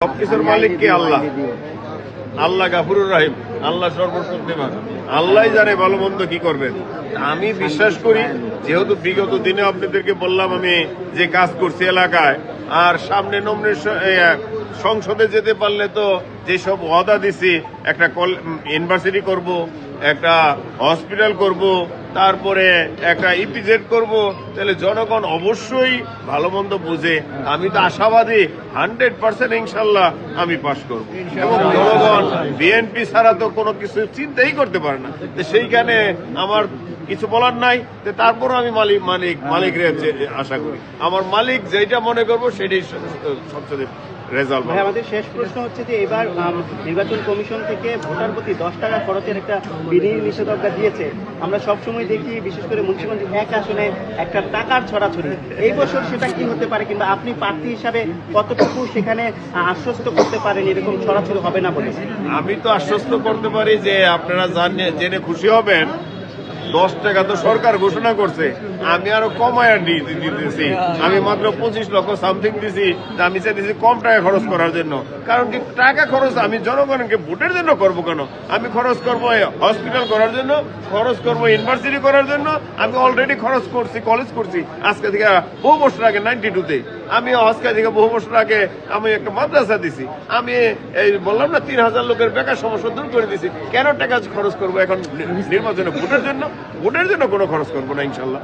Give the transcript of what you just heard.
সবকিছুর মালিক কে? আল্লাহ। আল্লাহ গাফুরুর রাহিম, আল্লাহ সর্বশক্তিমান, আল্লাহ জানে ভালো মন্দ কি করবেন। আমি বিশ্বাস করি, যেহেতু বিগত দিনে আপনাদেরকে বললাম আমি যে কাজ করছি এলাকায়, আর সামনে সংসদে যেতে পারলে তো যেসব ওয়াদা দিছি, একটা ইউনিভার্সিটি করব, একটা হসপিটাল করব, তারপরে একটা ইপিজেড করব, তাহলে জনগণ অবশ্যই ভালো মন্দ বুঝে। আমি তো আশাবাদী 100% ইনশাল্লাহ আমি পাশ করব, এবং জনগণ বিএনপি ছাড়া তো কোনো কিছু চিন্তাই করতে পারে না। সেইখানে আমার কিছু বলার নাই। তারপর আমি মালিক আশা করি, আমার মালিক যেটা মনে করবো সেটাই সবচেয়ে রেজাল্ট। ভাই, আমাদের শেষ প্রশ্ন হচ্ছে যে এবার নির্বাচন কমিশন থেকে ভোটার প্রতি 10 টাকা খরচের একটা বিধি নিষেধাজ্ঞা দিয়েছে। আমরা সবসময় দেখি, বিশেষ করে মুন্সিগঞ্জ এক আসনে একটা টাকার ছড়াছড়ি। এই বছর সেটা কি হতে পারে, কিংবা আপনি প্রার্থী হিসাবে কতটুকু সেখানে আশ্বস্ত করতে পারেন এরকম ছড়াছড়ি হবে না বলে? আমি তো আশ্বস্ত করতে পারি যে আপনারা জেনে খুশি হবেন, 10 টাকা তো সরকার ঘোষণা করছে, আমি আরো কমায় দিতেছি। আমি মাত্র 25 লক্ষ সামথিং দিছি। আমি চাইতেছি কম টাকা খরচ করার জন্য। কারণ কি, টাকা খরচ আমি জনগণকে ভোটের জন্য করবো কেন? আমি খরচ করবো হসপিটাল করার জন্য, খরচ করবো ইউনিভার্সিটি করার জন্য। আমি অলরেডি খরচ করছি, কলেজ করছি আজকে থেকে বহু বছর আগে 92-তে। আমি আজকে থেকে বহু বছর আগে আমি একটা মাদ্রাসা দিছি। আমি এই বললাম না, 3000 লোকের বেকার সমস্যা দূর করে দিছি। কেন টাকা খরচ করবো এখন নির্বাচনে? ভোটের জন্য কোনো খরচ করবো না ইনশাল্লাহ।